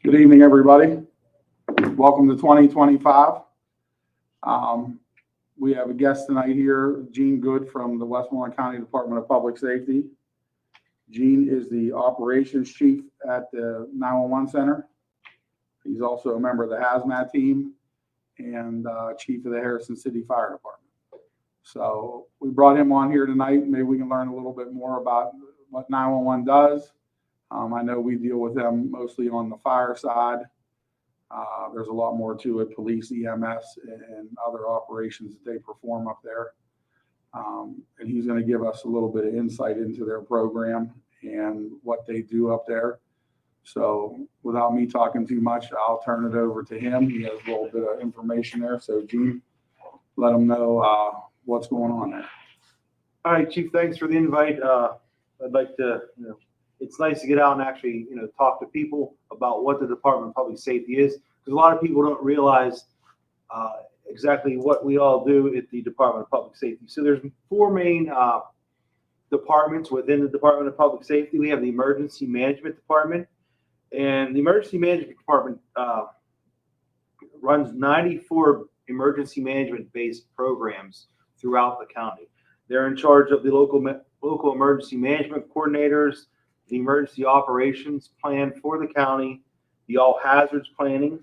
Good evening, everybody. Welcome to 2025. We have a guest tonight here, Gene Good from the Westmoreland County Department of Public Safety. Gene is the operations chief at the 911 center. He's also a member of the hazmat team and chief of the Harrison City Fire Department. So we brought him on here tonight. Maybe we can learn a little bit more about what 911 does. I know we deal with them mostly on the fire side. There's a lot more to it, police, EMS, and other operations that they perform up there. And he's going to give us a little bit of insight into their program and what they do up there. So without me talking too much, I'll turn it over to him. He has a little bit of information there. So Gene, let him know what's going on there. All right, Chief, thanks for the invite. I'd like to, it's nice to get out and actually, talk to people about what the Department of Public Safety is, because a lot of people don't realize exactly what we all do at the Department of Public Safety. So there's four main departments within the Department of Public Safety. We have the Emergency Management Department, and the Emergency Management Department runs 94 emergency management-based programs throughout the county. They're in charge of the local emergency management coordinators, the emergency operations plan for the county, the all hazards planning,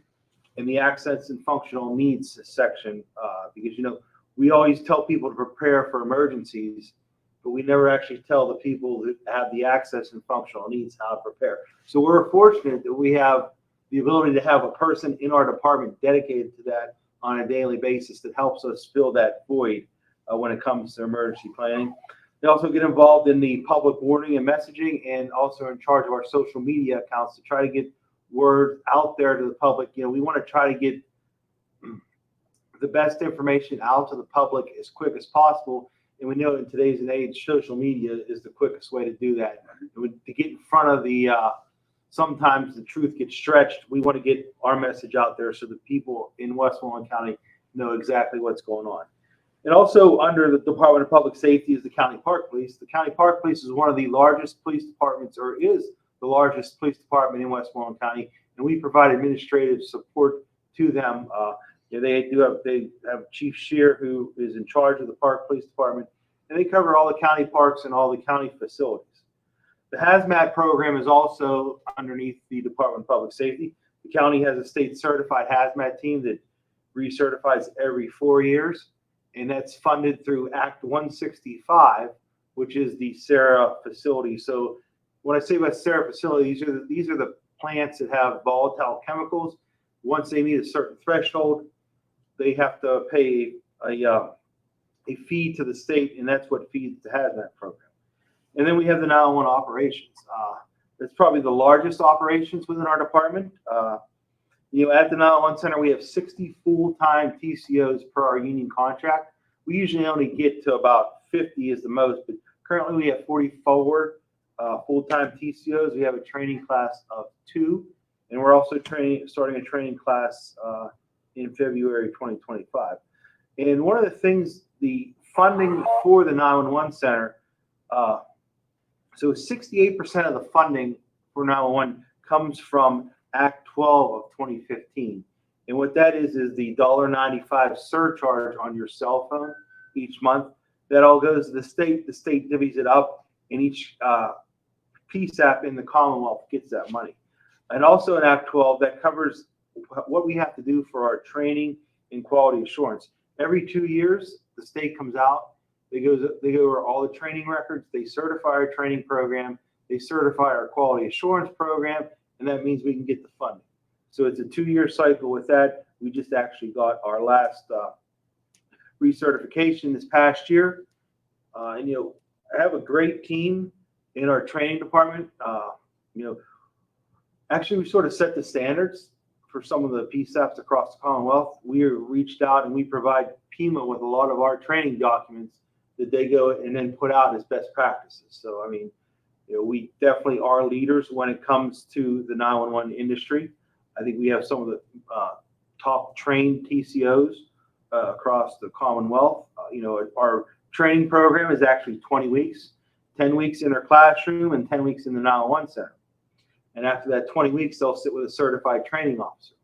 and the access and functional needs section. Because, we always tell people to prepare for emergencies, but we never actually tell the people that have the access and functional needs how to prepare. So we're fortunate that we have the ability to have a person in our department dedicated to that on a daily basis that helps us fill that void when it comes to emergency planning. They also get involved in the public warning and messaging, and also in charge of our social media accounts to try to get word out there to the public. We want to try to get the best information out to the public as quick as possible. And we know in today's age, social media is the quickest way to do that. To get in front of the, sometimes the truth gets stretched. We want to get our message out there so that people in Westmoreland County know exactly what's going on. And also under the Department of Public Safety is the County Park Police. The County Park Police is one of the largest police departments, or is the largest police department in Westmoreland County, and we provide administrative support to them. They have Chief Shear, who is in charge of the Park Police Department, and they cover all the county parks and all the county facilities. The hazmat program is also underneath the Department of Public Safety. The county has a state certified hazmat team that recertifies every 4 years. And that's funded through Act 165, which is the SARA facility. So when I say about SARA facility, these are the plants that have volatile chemicals. Once they meet a certain threshold, they have to pay a fee to the state, and that's what feeds the hazmat program. And then we have the 911 operations. That's probably the largest operations within our department. At the 911 center, we have 60 full-time TCOs per our union contract. We usually only get to about 50 is the most, but currently we have 44 full-time TCOs. We have a training class of 2, and we're also starting a training class in February 2025. And one of the things, the funding for the 911 center, so 68% of the funding for 911 comes from Act 12 of 2015. And what that is the $1.95 surcharge on your cell phone each month. That all goes to the state. The state divvies it up, and each PSAP in the Commonwealth gets that money. And also in Act 12, that covers what we have to do for our training and quality assurance. Every 2 years, the state comes out. They go over all the training records. They certify our training program. They certify our quality assurance program. And that means we can get the funding. So it's a 2-year cycle with that. We just actually got our last recertification this past year. I have a great team in our training department. Actually, we sort of set the standards for some of the PSAPs across the Commonwealth. We reached out and we provide PEMA with a lot of our training documents that they go and then put out as best practices. So, we definitely are leaders when it comes to the 911 industry. I think we have some of the top trained TCOs across the Commonwealth. Our training program is actually 20 weeks, 10 weeks in our classroom and 10 weeks in the 911 center. And after that 20 weeks, they'll sit with a certified training officer.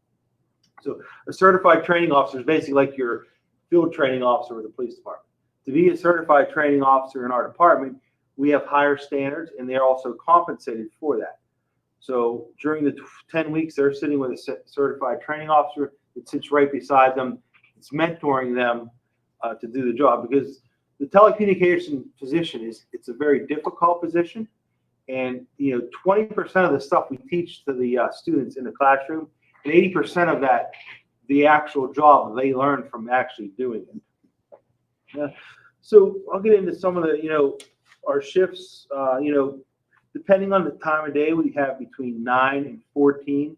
So a certified training officer is basically like your field training officer with the police department. To be a certified training officer in our department, we have higher standards, and they're also compensated for that. So during the 10 weeks, they're sitting with a certified training officer that sits right beside them. It's mentoring them to do the job, because the telecommunication position it's a very difficult position. And 20% of the stuff we teach to the students in the classroom, and 80% of that, the actual job they learn from actually doing it. So I'll get into some of the our shifts. Depending on the time of day, we have between 9 and 14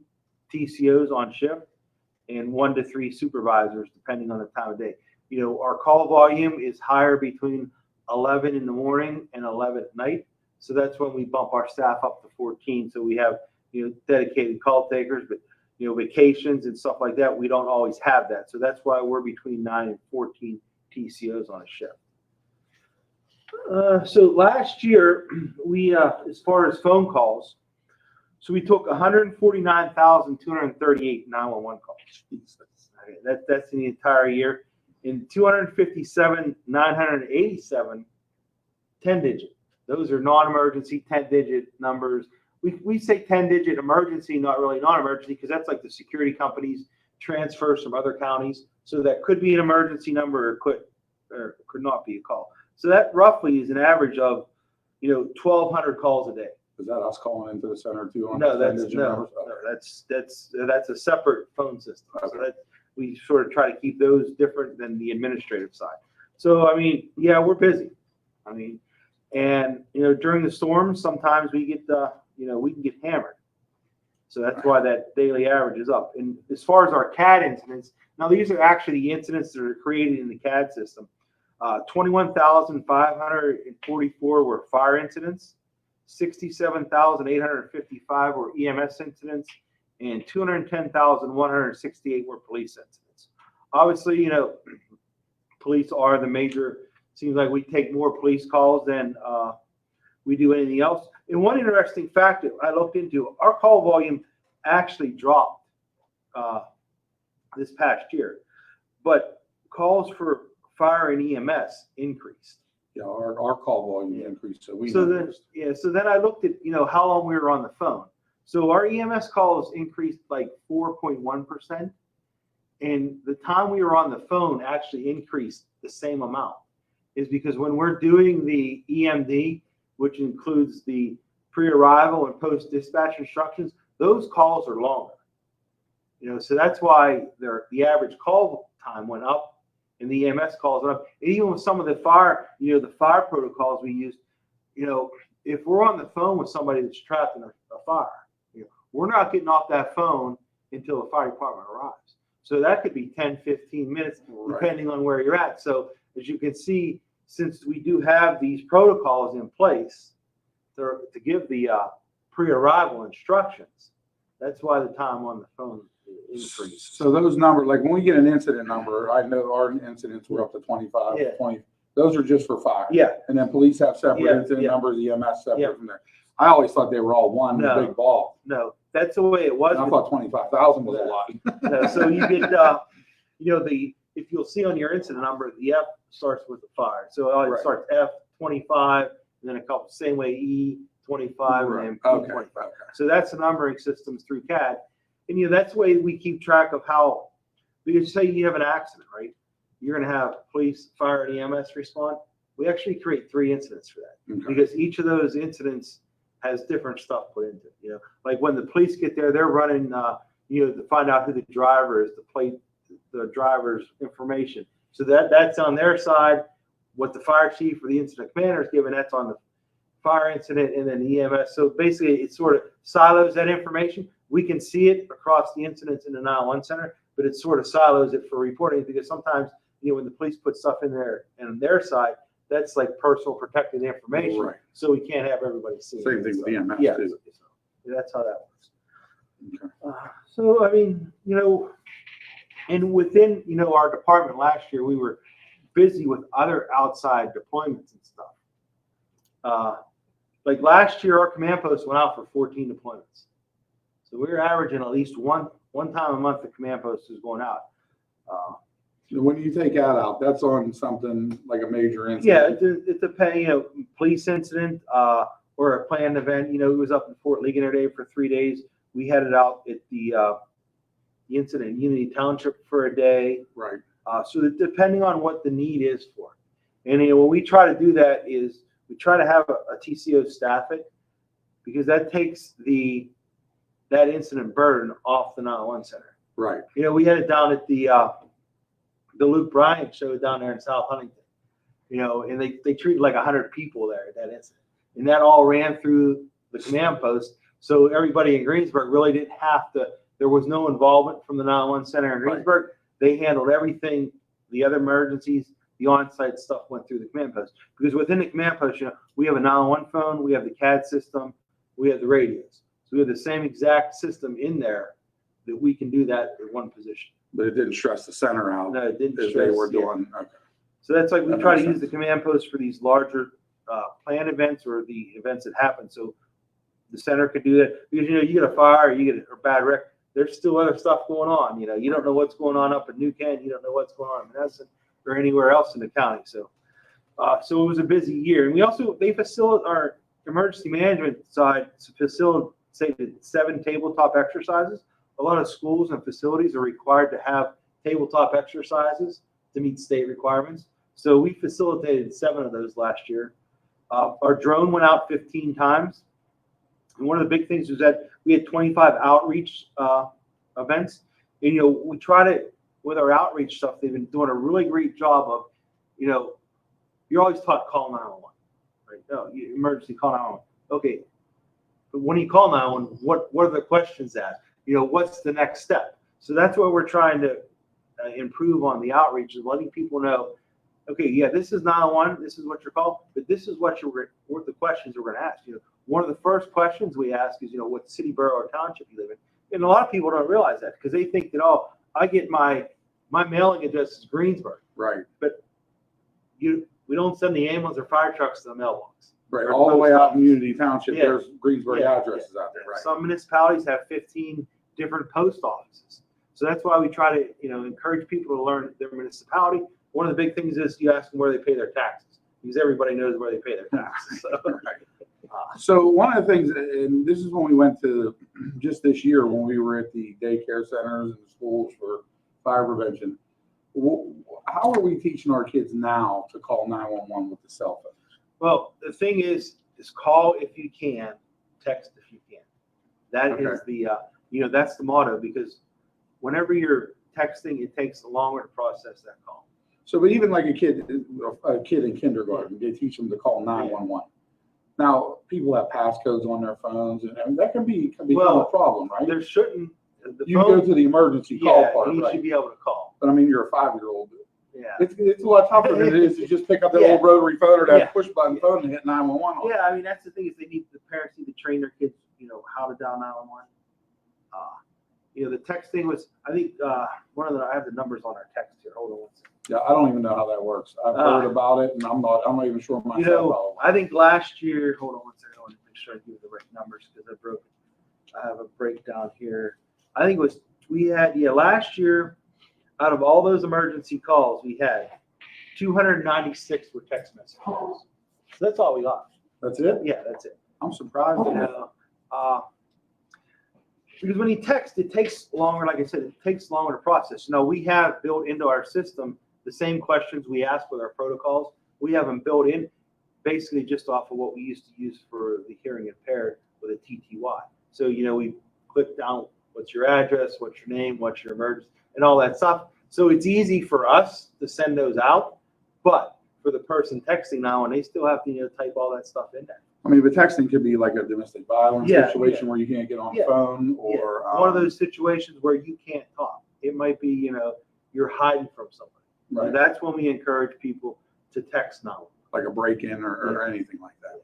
TCOs on shift, and 1 to 3 supervisors, depending on the time of day. Our call volume is higher between 11 in the morning and 11 at night. So that's when we bump our staff up to 14. So we have, dedicated call takers, but, vacations and stuff like that, we don't always have that. So that's why we're between 9 and 14 TCOs on a shift. So last year, we, as far as phone calls, so we took 149,238 911 calls. That's in the entire year. In 257,987 10-digit. Those are non-emergency 10-digit numbers. We say 10-digit emergency, not really non-emergency, because that's like the security companies transfers from other counties. So that could be an emergency number, or could not be a call. So that roughly is an average of 1,200 calls a day. Is that us calling into the center too? No, that's a separate phone system. Okay. So that we sort of try to keep those different than the administrative side. So yeah, we're busy. And during the storms, sometimes we get we can get hammered. So that's why that daily average is up. And as far as our CAD incidents, now these are actually the incidents that are created in the CAD system. 21,544 were fire incidents, 67,855 were EMS incidents, and 210,168 were police incidents. Obviously, police are the major. Seems like we take more police calls than we do anything else. And one interesting fact that I looked into, our call volume actually dropped this past year, but calls for fire and EMS increased. Yeah, our call volume increased. So then I looked at how long we were on the phone. So our EMS calls increased like 4.1%, and the time we were on the phone actually increased the same amount. Is because when we're doing the EMD, which includes the pre-arrival and post-dispatch instructions, those calls are longer. So that's why the average call time went up and the EMS calls went up. And even with some of the fire, the fire protocols we used, if we're on the phone with somebody that's trapped in a fire, we're not getting off that phone until the fire department arrives. So that could be 10, 15 minutes, depending on where you're at. So as you can see, since we do have these protocols in place to give the pre-arrival instructions, that's why the time on the phone increased. So those numbers, like when we get an incident number, I know our incidents were up to 25, 20. Those are just for fire. Yeah. And then police have separate incident numbers, EMS separate from there. I always thought they were all one big ball. No, that's the way it was. And I thought 25,000 was a lot. So you get, if you'll see on your incident number, the F starts with the fire. So it starts F25, and then a couple, same way E25, and then P25. Okay. So that's the numbering systems through CAD. And that's the way we keep track of how, because say you have an accident, right? You're going to have police, fire, and EMS respond. We actually create 3 incidents for that, because each of those incidents has different stuff put into it. Like when the police get there, they're running, to find out who the driver is, the driver's information. So that's on their side. What the fire chief or the incident commander is given, that's on the fire incident, and then the EMS. So basically, it sort of silos that information. We can see it across the incidents in the 911 center, but it sort of silos it for reporting, because sometimes, when the police put stuff in there and on their side, that's like personal protected information. Right. So we can't have everybody see it. Same thing with EMS too. So that's how that works. Okay. So, and within, our department last year, we were busy with other outside deployments and stuff. Like last year, our command post went out for 14 deployments. So we're averaging at least one time a month the command post is going out. When you take that out, that's on something like a major Yeah, incident. it's a police incident or a planned event. It was up in Fort Ligonier Day for 3 days. We had it out at the incident in Unity Township for a day. Right. So that depending on what the need is for. And when we try to do that is we try to have a TCO staff it, because that takes that incident burden off the 911 center. Right. We had it down at the Luke Bryant show down there in South Huntington. And they treated like 100 people there at that incident. And that all ran through the command post. So everybody in Greensburg really didn't have to, there was no involvement from the 911 center in Greensburg. Right. They handled everything, the other emergencies, the on-site stuff went through the command post. Because within the command post, we have a 911 phone, we have the CAD system, we have the radios. So we have the same exact system in there that we can do that in one position. But it didn't stress the center out. No, it didn't as stress. They were doing. Okay. So that's like we That try to makes use the command post for these larger planned events or the events that happen. So the center could do that because you get a fire, you get a bad wreck. There's still other stuff going on. You don't know what's going on up in New Kent. You don't know what's going on in Menneson or anywhere else in the county. So it was a busy year. And they facilitate our emergency management side facilitated 7 tabletop exercises. A lot of schools and facilities are required to have tabletop exercises to meet state requirements. So we facilitated 7 of those last year. Our drone went out 15 times. And one of the big things was that we had 25 outreach events. And, we try to, with our outreach stuff, they've been doing a really great job of, you're always taught call 911, right? No, emergency call 911. Okay. But when you call 911, what are the questions asked? What's the next step? So that's what we're trying to improve on the outreach, is letting people know, okay, yeah, this is 911, this is what you're called, but this is what the questions we're going to ask. One of the first questions we ask is, what city, borough, or township you live in. And a lot of people don't realize that because they think that, I get my mailing address is Greensburg. Right. But we don't send the ambulance or fire trucks to the mailbox. Right. All the way out in Unity Township, there's Greensburg addresses out there. Right. Some municipalities have 15 different post offices. So that's why we try to, encourage people to learn their municipality. One of the big things is you ask them where they pay their taxes, because everybody knows where they pay their taxes. So. So one of the things, and this is when we went to just this year when we were at the daycare centers and the schools for fire prevention. How are we teaching our kids now to call 911 with the cell phone? Well, the thing is call if you can, text if you can. That is the, that's the motto, because whenever you're texting, it takes longer to process that call. So, but even like a kid in kindergarten, they teach them to call 911. Now, people have passcodes on their phones, and that can become a problem, right? There shouldn't. You go to the emergency call part, you right? should be able to call. But I mean, you're a 5-year-old. Yeah. It's a lot tougher than it is to just pick up that little rotary phone or that push button phone and hit 911 on. Yeah, I mean, that's the thing, is the parents need to train their kids, how to dial 911. The texting was, I think, I have the numbers on our text here. Hold on one second. Yeah, I don't even know how that works. I've heard about it, and I'm not even sure myself. I think last year, hold on one second, I want to make sure I give you the right numbers, because I have a breakdown here. I think it was, last year, out of all those emergency calls we had, 296 were text message calls. So that's all we got. That's it? Yeah, that's it. I'm surprised. Because when you text, it takes longer. Like I said, it takes longer to process. We have built into our system the same questions we ask with our protocols. We have them built in basically just off of what we used to use for the hearing impaired with a TTY. So, we click down, what's your address, what's your name, what's your emergency, and all that stuff. So it's easy for us to send those out, but for the person texting now, and they still have to type all that stuff in there. I mean, but texting could be like a domestic violence situation where you can't get on the phone, or one of those situations where you can't talk. It might be, you're hiding from somebody. Right. And that's when we encourage people to text now. Like a break-in or anything like that.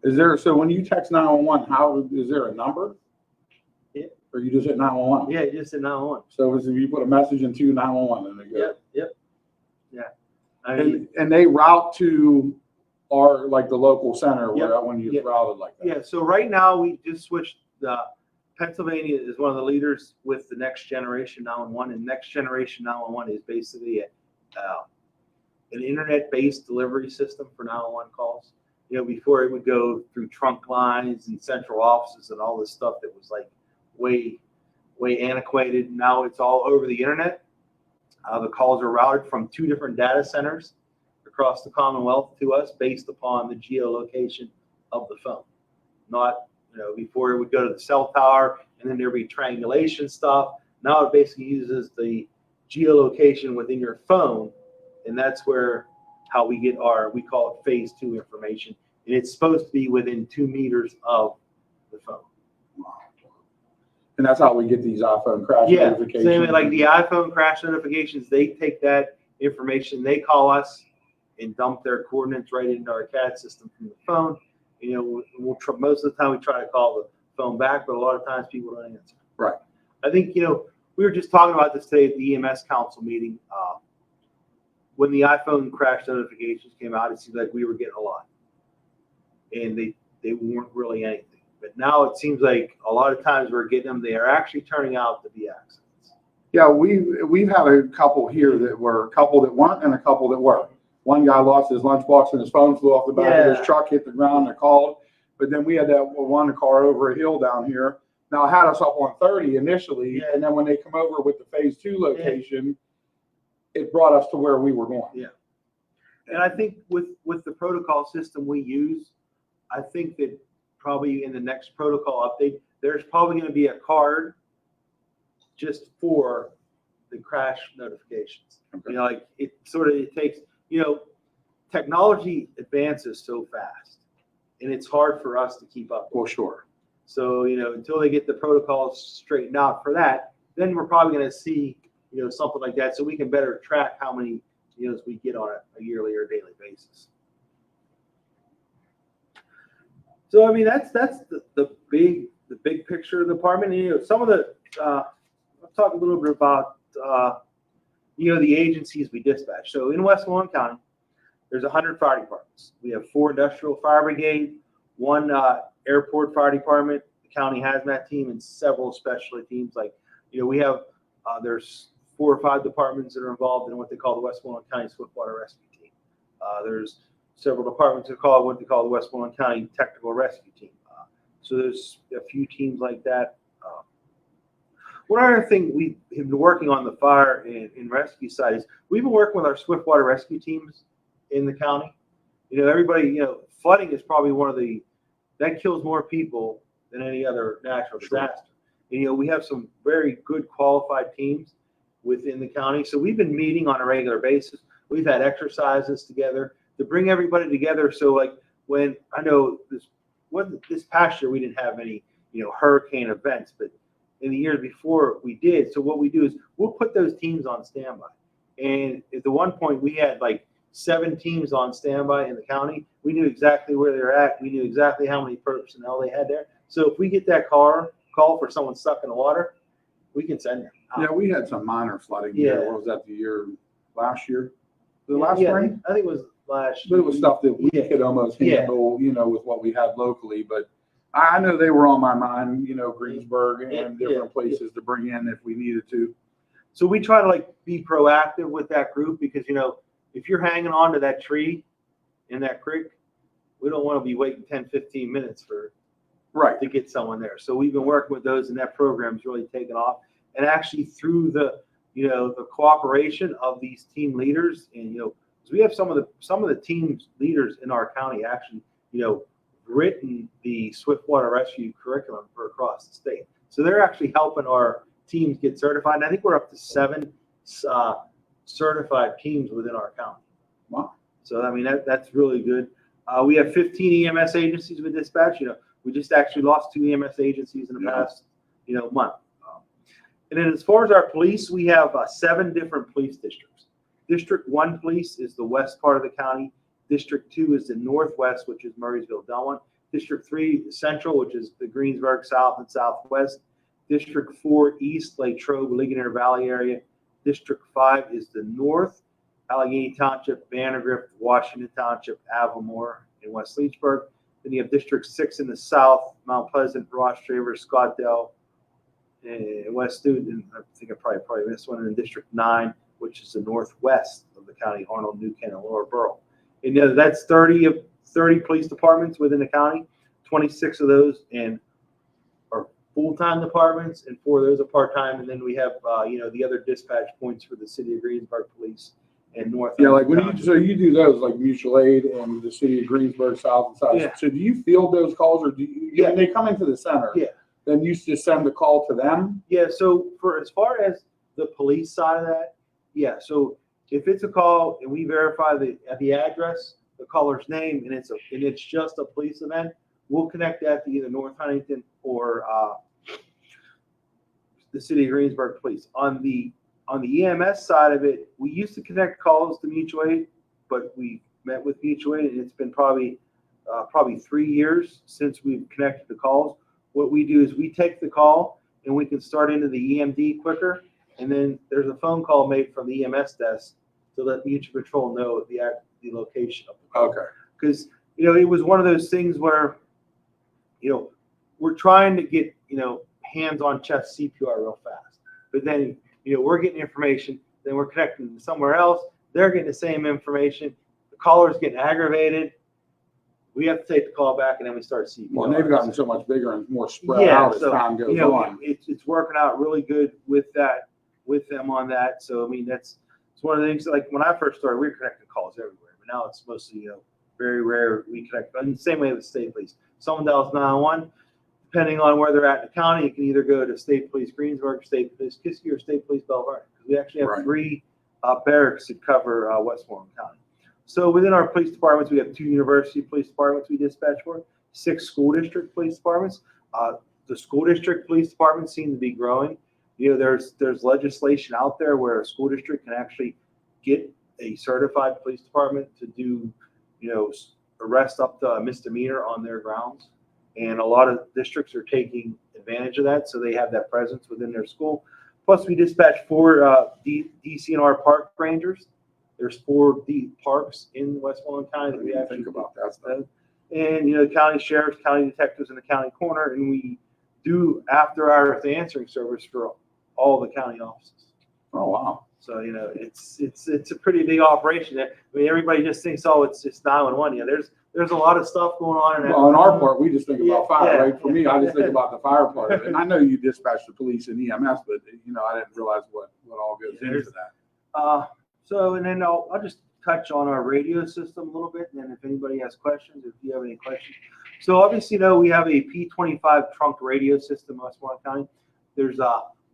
Is there, so when you text 911, is there a number? Yeah. Or you just hit 911? Yeah, you just hit 911. So if you put a message into 911 and it goes. Yep. Yeah. I mean, and they route to the local center when you routed like that. Yeah. So right now we just switched Pennsylvania is one of the leaders with the next generation 911, and next generation 911 is basically an internet-based delivery system for 911 calls. Before it would go through trunk lines and central offices and all this stuff that was like way antiquated. Now it's all over the internet. The calls are routed from 2 different data centers across the Commonwealth to us based upon the geolocation of the phone. Not, before it would go to the cell tower and then there'd be triangulation stuff. Now it basically uses the geolocation within your phone, and that's how we get we call it phase 2 information. And it's supposed to be within 2 meters of the phone. And that's how we get these iPhone crash Yeah, notifications. same like the iPhone crash notifications, they take that information, they call us and dump their coordinates right into our CAD system from the phone. Most of the time we try to call the phone back, but a lot of times people don't answer. Right. I think, we were just talking about this today at the EMS council meeting. When the iPhone crash notifications came out, it seemed like we were getting a lot. And they weren't really anything. But now it seems like a lot of times we're getting them, they are actually turning out to be accidents. Yeah, we've had a couple here that were a couple that weren't and a couple that were. One guy lost his lunchbox and his phone flew off the back of his truck, hit the ground, and called. But then we had that one car over a hill down here. Now it had us up on 30 initially, and then when they come over with the phase 2 location, it brought us to where we were going. Yeah. And I think with the protocol system we use, I think that probably in the next protocol update, there's probably going to be a card just for the crash notifications. Okay. It takes, technology advances so fast, and it's hard for us to keep up. Well, sure. So, until they get the protocols straightened out for that, then we're probably going to see, something like that, so we can better track how many we get on a yearly or daily basis. So I mean that's the big picture of the department. Some of the I'll talk a little bit about the agencies we dispatch. So in Westmoreland County, there's 100 fire departments. We have 4 industrial fire brigade, 1 airport fire department, the county hazmat team, and several specialty teams. Like we have there's 4 or 5 departments that are involved in what they call the Westmoreland County Swiftwater Rescue Team. There's several departments that call what they call the Westmoreland County Technical Rescue Team. So there's a few teams like that. One other thing we have been working on the fire and rescue side is we've been working with our Swiftwater rescue teams in the county. Everybody, flooding is probably that kills more people than any other natural disaster. Sure. We have some very good qualified teams within the county. So we've been meeting on a regular basis. We've had exercises together to bring everybody together. So like when I know this past year, we didn't have any, hurricane events, but in the years before we did. So what we do is we'll put those teams on standby. And at the one point we had like 7 teams on standby in the county. We knew exactly where they're at. We knew exactly how many personnel they had there. So if we get that call for someone stuck in the water, we can send them out. Yeah, we had some minor flooding here. What was that, the year last year? The last spring? I think it was last year. But it was stuff that we could almost handle, with what we had locally. But I know they were on my mind, Greensburg and different places to bring in if we needed to. So we try to be proactive with that group because, if you're hanging on to that tree in that creek, we don't want to be waiting 10, 15 minutes to get someone there. So we've been working with those, and that program's really taken off. And actually through the cooperation of these team leaders, and we have some of the team leaders in our county actually, written the Swiftwater Rescue curriculum for across the state. So they're actually helping our teams get certified. And I think we're up to 7 certified teams within our county. Wow. So I mean that's really good. We have 15 EMS agencies with dispatch. We just actually lost 2 EMS agencies in the past month. And then as far as our police, we have 7 different police districts. District 1 police is the west part of the county. District 2 is the northwest, which is Murraysville, Delaware. District 3 is central, which is the Greensburg South and Southwest. District 4 east, Latrobe, Ligonier Valley area. District 5 is the north, Allegheny Township, Vandergrift, Washington Township, Avamore, and West Leechburg. Then you have District 6 in the south, Mount Pleasant, Ross Traver, Scottdale, West Newton, I think I probably missed one in District 9, which is the northwest of the county, Arnold, New Canaan, and Lower Borough. And that's 30 police departments within the county. 26 of those are full-time departments, and 4 of those are part-time. And then we have the other dispatch points for the city of Greensburg Police and North. Yeah, like you do those like mutual aid and the city of Greensburg, South and South. Yeah. So do you field those calls, or when they come into the center? Yeah. Then you just send the call to them? Yeah, so for as far as the police side of that, yeah, so if it's a call and we verify the address, the caller's name, and it's just a police event, we'll connect that to either North Huntington or the city of Greensburg Police. On the EMS side of it, we used to connect calls to mutual aid, but we met with mutual aid, and it's been probably 3 years since we've connected the calls. What we do is we take the call and we can start into the EMD quicker, and then there's a phone call made from the EMS desk to let mutual patrol know the location of the call. Okay. Because it was one of those things where we're trying to get hands on chest CPR real fast, but then we're getting information, then we're connecting to somewhere else, they're getting the same information, the caller's getting aggravated. We have to take the call back, and then we start CPR. Well, they've gotten so much bigger and more spread out as time goes on. It's working out really good with them on that. So I mean, it's one of the things. Like when I first started, we were connecting calls everywhere, but now it's mostly very rare we connect. And the same way with state police. Someone dials 911, depending on where they're at in the county, you can either go to State Police Greensburg, State Police Kiski, or State Police Belverde. We actually have 3 barracks that cover Westmoreland County. So within our police departments, we have 2 university police departments we dispatch for, 6 school district police departments. The school district police departments seem to be growing. There's legislation out there where a school district can actually get a certified police department to do, arrest up to a misdemeanor on their grounds. And a lot of districts are taking advantage of that, so they have that presence within their school. Plus, we dispatch 4 DCNR park rangers. There's 4 parks in Westmoreland County that we actually think about that stuff. And county sheriffs, county detectives in the county corner, and we do after-hours answering service for all the county offices. Oh wow! So it's a pretty big operation. I mean, everybody just thinks, oh, it's just 911. There's a lot of stuff going on. Well, on our part, we just think about fire, right? For me, I just think about the fire part of it. And I know you dispatch the police and EMS, but I didn't realize what all goes into that. So, and then I'll just touch on our radio system a little bit, and then if anybody has questions, if you have any questions. So obviously, we have a P25 trunk radio system in Westmoreland County. There's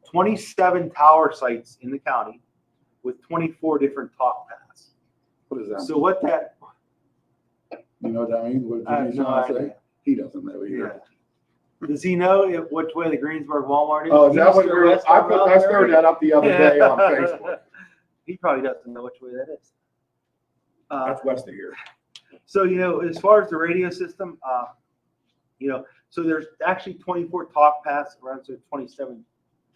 27 tower sites in the county with 24 different talk paths. What is that? So what that? You know what that means? What I have did no idea. He doesn't know either. Yeah. Does he know which way the Greensburg Walmart is? Oh, is that what East or west or I South stirred that up the other day on Facebook. He probably doesn't know which way that is. That's west of here. So, as far as the radio system, so there's actually 24 talk paths around 27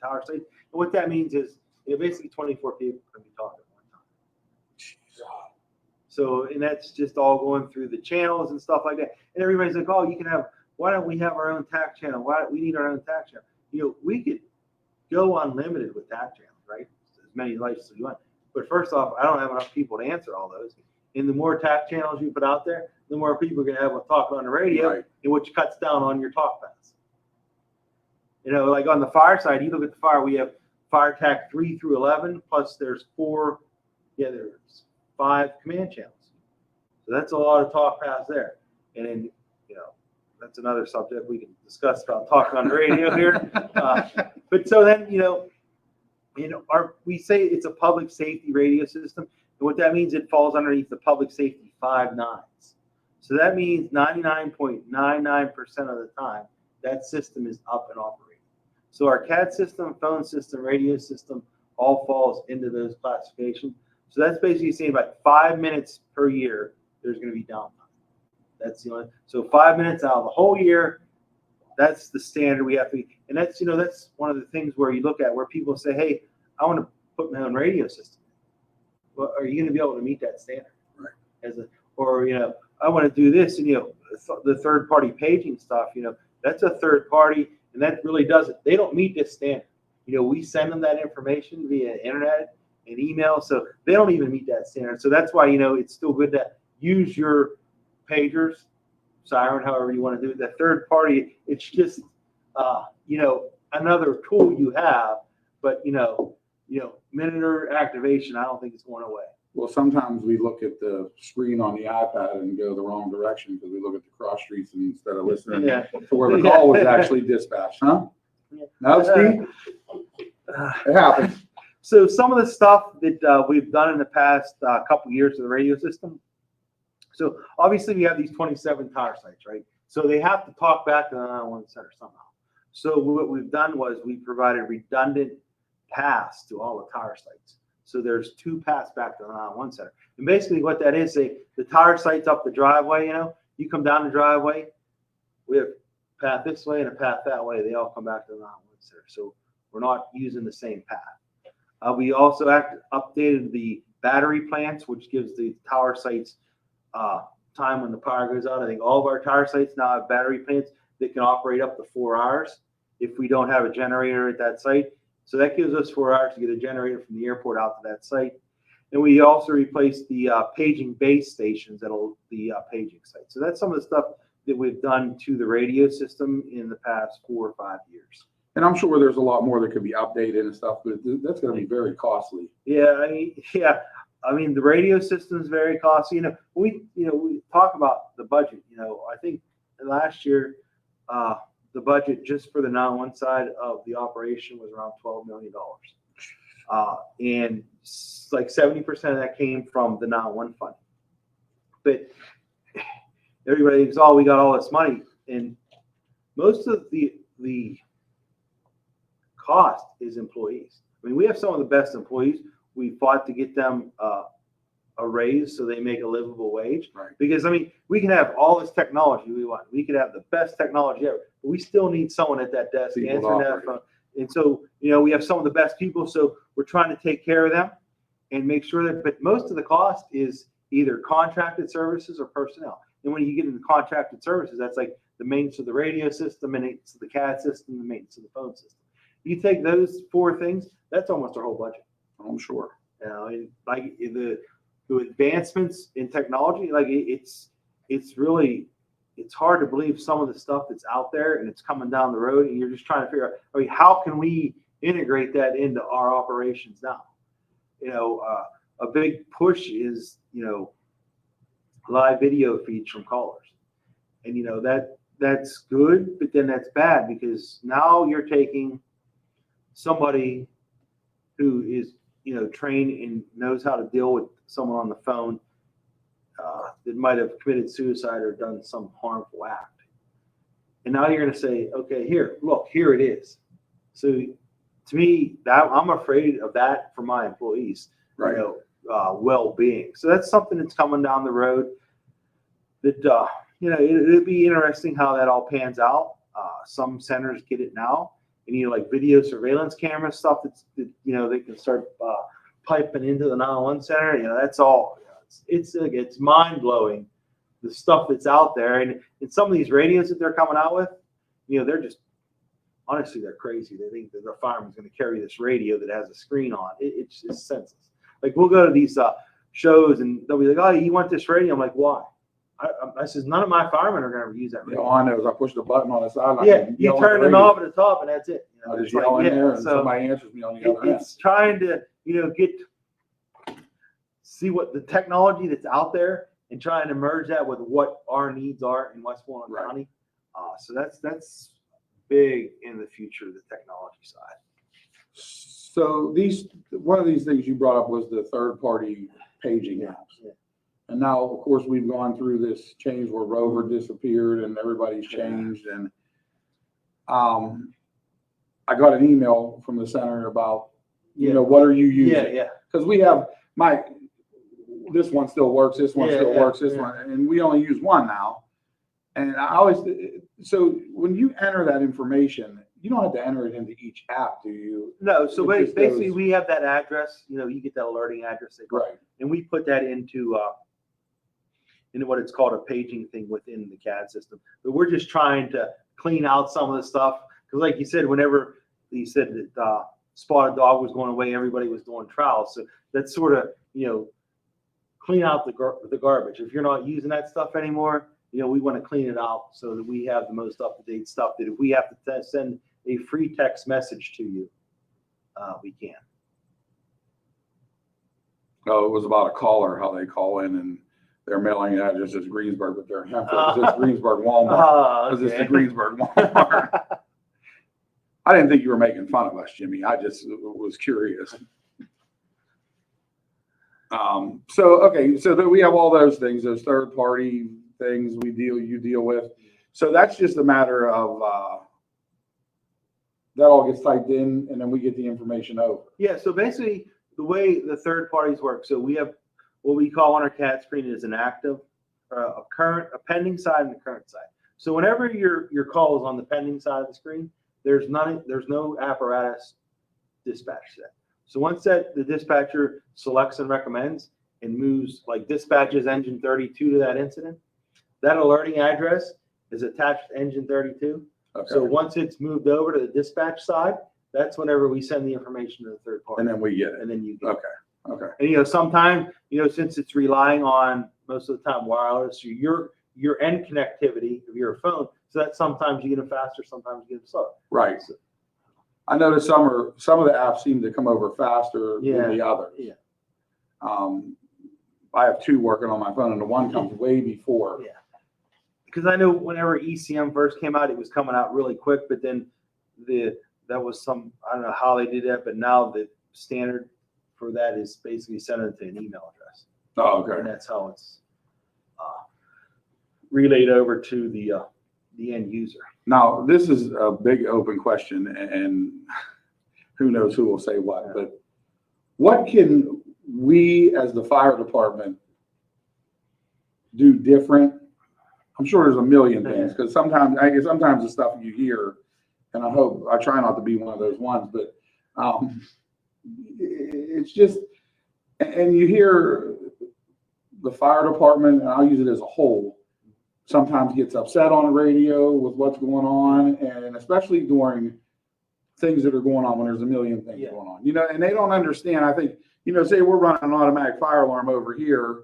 tower sites. And what that means is, basically 24 people can be talking at one time. So, and that's just all going through the channels and stuff like that. And everybody's like, oh, why don't we have our own TAC channel? We need our own TAC channel. We could go unlimited with TAC channels, right? As many licenses as you want. But first off, I don't have enough people to answer all those. And the more TAC channels you put out there, the more people are going to have talking on the radio, right, and which cuts down on your talk paths. Like on the fire side, you look at the fire, we have fire TAC 3 through 11, plus there's 5 command channels. So that's a lot of talk paths there. And then, that's another subject we can discuss about talking on the radio here. But so then, we say it's a public safety radio system. And what that means, it falls underneath the public safety 5 nines. So that means 99.99% of the time, that system is up and operating. So our CAD system, phone system, radio system, all falls into those classifications. So that's basically saying about 5 minutes per year, there's going to be downtime. That's the only, so 5 minutes out of the whole year, that's the standard we have to be. And that's, that's one of the things where you look at where people say, hey, I want to put my own radio system. Well, are you going to be able to meet that standard? Right. I want to do this, and the third party paging stuff, that's a third party, and and that really doesn't. They don't meet this standard. We send them that information via internet and email, so they don't even meet that standard. So that's why it's still good to use your pagers, siren, however you want to do it. The third party, it's just another tool you have, but minuter activation, I don't think it's going away. Well, sometimes we look at the screen on the iPad and go the wrong direction because we look at the cross streets instead of listening to where the call was actually dispatched, huh? Yeah. No, Steve? It happens. So some of the stuff that we've done in the past couple years with the radio system. So obviously we have these 27 tower sites, right? So they have to talk back to the 911 center somehow. So what we've done was we provided redundant paths to all the tower sites. So there's 2 paths back to the 911 center. And basically what that is, the tower site's up the driveway, you come down the driveway, we have a path this way and a path that way. They all come back to the 911 center. So we're not using the same path. We also updated the battery plants, which gives the tower sites time when the power goes out. I think all of our tower sites now have battery plants that can operate up to 4 hours if we don't have a generator at that site. So that gives us 4 hours to get a generator from the airport out to that site. And we also replaced the paging base stations at the paging site. So that's some of the stuff that we've done to the radio system in the past 4 or 5 years. And I'm sure there's a lot more that could be updated and stuff, but that's going to be very costly. Yeah, I mean, the radio system is very costly. We talk about the budget. I think last year the budget just for the 911 side of the operation was around $12 million, and like 70% of that came from the 911 fund. But everybody thinks, "Oh, we got all this money," and most of the cost is employees. I mean, we have some of the best employees. We fought to get them a raise so they make a livable wage. Right. Because, we can have all this technology we want. We could have the best technology ever, but we still need someone at that desk answering that phone. And so, we have some of the best people, so we're trying to take care of them and make sure that, but most of the cost is either contracted services or personnel. And when you get into contracted services, that's like the maintenance of the radio system, maintenance of the CAD system, the maintenance of the phone system. You take those 4 things, that's almost our whole budget. I'm sure. And like the advancements in technology, like it's hard to believe some of the stuff that's out there and it's coming down the road, and you're just trying to figure out, how can we integrate that into our operations now? A big push is live video feeds from callers, and that's good, but then that's bad because now you're taking somebody who is trained and knows how to deal with someone on the phone that might have committed suicide or done some harmful act. And now you're going to say, okay, here it is. So to me, that I'm afraid of that for my employees, right. Well-being. So that's something that's coming down the road that, it'll be interesting how that all pans out. Some centers get it now. And like video surveillance camera stuff that they can start piping into the 911 center. That's all. It's mind blowing the stuff that's out there, and some of these radios that they're coming out with, they're just honestly they're crazy. They think that their fireman's going to carry this radio that has a screen on. It's just senseless. Like we'll go to these shows and they'll be like, "Oh, you want this radio?" I'm like, "Why?" I says, "None of my firemen are going to use that radio." All I know is I push the button on the side. You turn the knob at the top, and that's it. I just yell in there, and somebody answers me on the other end. It's trying to, see what the technology that's out there and trying to merge that with what our needs are in Westmoreland County. So that's big in the future, the technology side. So one of these things you brought up was the third-party paging apps. Yeah. And now, of course, we've gone through this change where Rover disappeared and everybody's changed. And I got an email from the center about, what are you using? Yeah. Because we have this one still works, this one still works, this one, and we only use one now. And so when you enter that information, you don't have to enter it into each app, do you? No. So basically, we have that address. You get that alerting address, right? And we put that into what it's called a paging thing within the CAD system. But we're just trying to clean out some of the stuff Because like you said, whenever you said that spotted dog was going away, everybody was doing trials. So that's sort of, clean out the garbage. If you're not using that stuff anymore, we want to clean it out so that we have the most up-to-date stuff, that if we have to send a free text message to you, we can. Oh, it was about a caller, how they call in and their mailing address is Greensburg, but their it's Greensburg Walmart. Because it's the Greensburg Walmart. I didn't think you were making fun of us, Jimmy. I just was curious. So we have all those things, those third party things you deal with. So that's just a matter of that all gets typed in and then we get the information over. Yeah, so basically the way the third parties work, so we have what we call on our CAD screen is an active, a pending side and a current side. So whenever your call is on the pending side of the screen, there's no apparatus dispatch set. So once the dispatcher selects and recommends and moves, like dispatches engine 32 to that incident, that alerting address is attached to engine 32. Okay. So once it's moved over to the dispatch side, that's whenever we send the information to the third party. And then we get it. And then you get it. Okay. And sometimes, since it's relying on most of the time wireless, your end connectivity of your phone, so that sometimes you get them faster, sometimes you get them slower. Right. So, I noticed some of the apps seem to come over faster than the others. Yeah. I have two working on my phone, and the one comes way before. Yeah. Because I know whenever ECM first came out, it was coming out really quick, but then that was I don't know how they did that, but now the standard for that is basically sending it to an email address. Oh, okay. And that's how it's relayed over to the end user. Now, this is a big open question, and who knows who will say what, but what can we as the fire department do different? I'm sure there's a million things, because sometimes the stuff you hear, and I try not to be one of those ones, but it's just, and you hear the fire department, and I'll use it as a whole, sometimes gets upset on the radio with what's going on, and especially during things that are going on when there's a million things going on, and they don't understand. I think, say we're running an automatic fire alarm over here,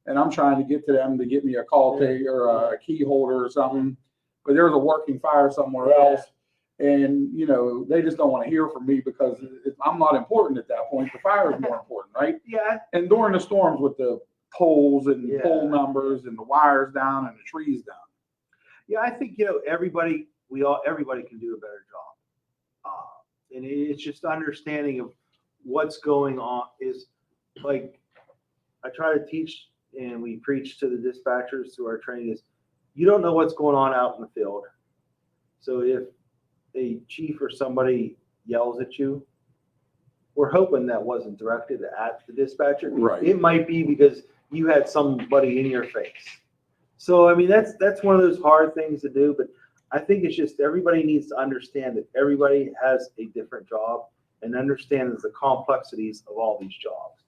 and I'm trying to get to them to get me a call tape or a key holder or something, but there's a working fire somewhere else, and they just don't want to hear from me because I'm not important at that point. The fire is more important, right? Yeah. And during the storms with the poles and pole numbers and the wires down and the trees down. Yeah, I think everybody can do a better job, and it's just understanding of what's going on. Is like I try to teach and we preach to the dispatchers through our training is you don't know what's going on out in the field. So if a chief or somebody yells at you, we're hoping that wasn't directed at the dispatcher. Right. It might be because you had somebody in your face. So, I mean, that's one of those hard things to do, but I think it's just everybody needs to understand that everybody has a different job and understands the complexities of all these jobs.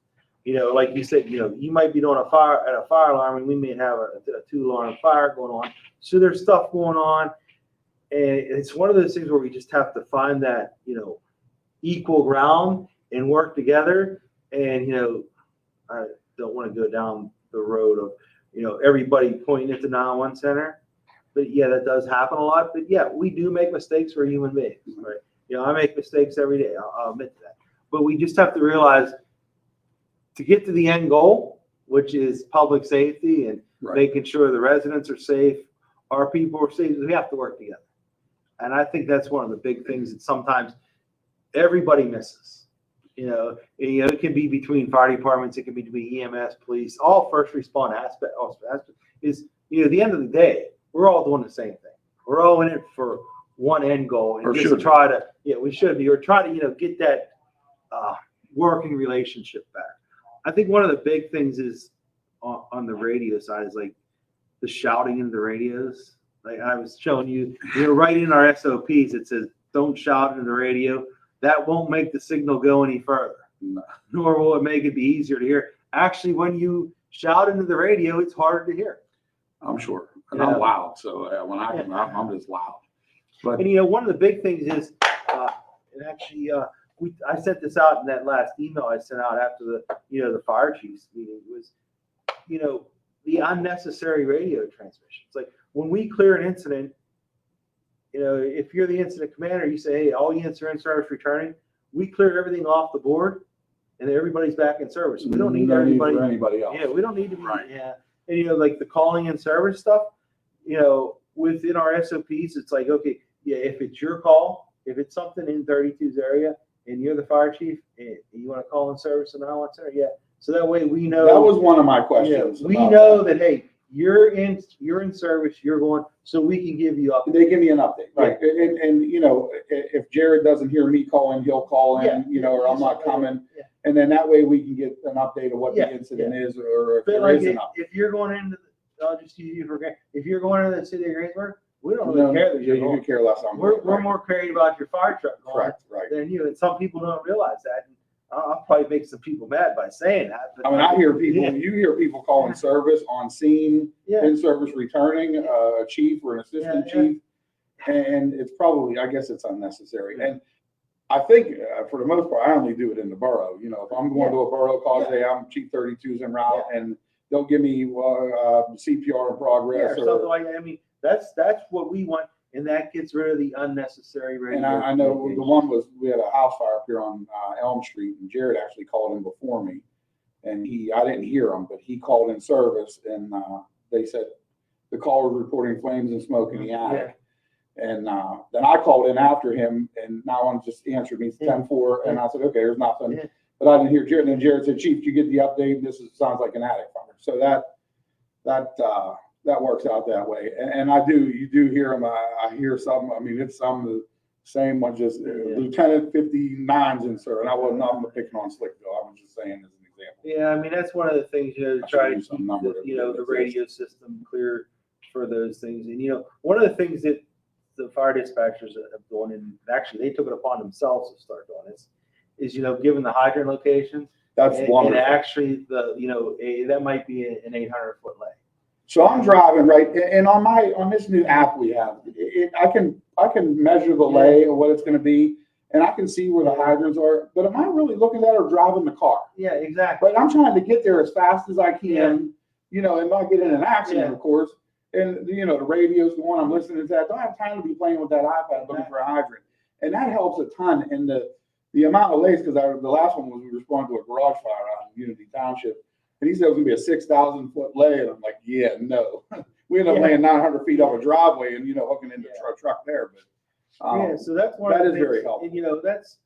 Like you said, you might be doing a fire alarm, and we may have a 2-alarm fire going on. So there's stuff going on, and it's one of those things where we just have to find that, equal ground and work together. And, I don't want to go down the road of, everybody pointing at the 911 center. But yeah, that does happen a lot. But yeah, we do make mistakes. We're human beings, right? I make mistakes every day. I'll admit to that. But we just have to realize to get to the end goal, which is public safety and making sure the residents are safe, our people are safe, we have to work together. And I think that's one of the big things that sometimes everybody misses. It can be between fire departments, it can be between EMS, police, all first respond aspect is, at the end of the day, we're all doing the same thing. We're all in it for one end goal, and just try to, we should be, or try to, get that working relationship back. I think one of the big things is on the radio side is like the shouting in the radios. Like I was showing you, right in our SOPs, it says, don't shout in the radio. That won't make the signal go any further, nor will it make it be easier to hear. Actually, when you shout into the radio, it's harder to hear. I'm sure. And I'm loud. So when I'm just loud. But And one of the big things is, and actually, I sent this out in that last email I sent out after the fire chiefs meeting was, the unnecessary radio transmissions. Like when we clear an incident, if you're the incident commander, you say, hey, all units are in service returning. We clear everything off the board, and everybody's back in service. We don't need anybody else. Yeah, we don't need to be. Right. Yeah, and like the calling in service stuff. Within our SOPs, it's like, okay, yeah, if it's your call, if it's something in 32's area, and you're the fire chief, and you want to call in service and I want center, yeah. So that way we know. That was one of my questions. We know that hey, you're in service, you're going, so we can give you up. They give me an update, right? Yeah. And if Jared doesn't hear me calling, he'll call in, or I'm not coming. Yeah. And then that way we can get an update of what the incident is, or if there is an update. If you're going into, I'll just use you for granted. If you're going into the city of Greensburg, we don't really care that you're going. You care less on. We're more carried about your fire truck going right. than you. And some people don't realize that. And I'll probably make some people mad by saying that. But I hear people. Yeah. You hear people calling service on scene, in service returning, a chief or an assistant chief, and it's probably, I guess, it's unnecessary. And I think for the most part, I only do it in the borough. If I'm going to a borough call, say I'm Chief 32's en route, and they'll give me CPR in progress or something like that. I mean, that's what we want. And that gets rid of the unnecessary radio. And I know the one was, we had a house fire up here on Elm Street, and Jared actually called in before me, and I didn't hear him, but he called in service, and they said the caller was reporting flames and smoke in the attic. And then I called in after him, and now one just answered me, 10-4, and I said, okay, there's nothing. But I didn't hear Jared, and then Jared said, Chief, you get the update? Sounds like an attic fire. So that works out that way. And you do hear them. I hear some, it's some of the same one, just Lieutenant 59's in, sir. And I'm picking on Slickville. I was just saying as an example. Yeah, that's one of the things, to try to keep the radio system clear for those things. And, one of the things that the fire dispatchers have done, and actually they took it upon themselves to start doing this, is, given the hydrant locations. That's wonderful. And actually, that might be an 800-foot lay. So I'm driving, right, and on this new app we have, I can measure the lay of what it's going to be, and I can see where the hydrants are. But am I really looking at or driving the car? Yeah, exactly. But I'm trying to get there as fast as I can, and not get in an accident, of course. And the radio's going, I'm listening to that. I don't have time to be playing with that iPad looking for a hydrant, and that helps a ton. And the amount of lays, because the last one was we responded to a garage fire out in Unity Township. And he said it was going to be a 6,000-foot lay. And I'm like, yeah, no. We ended up laying 900 feet off a driveway and, hooking into a truck there. But so that's one of the things. Very helpful. And, that's,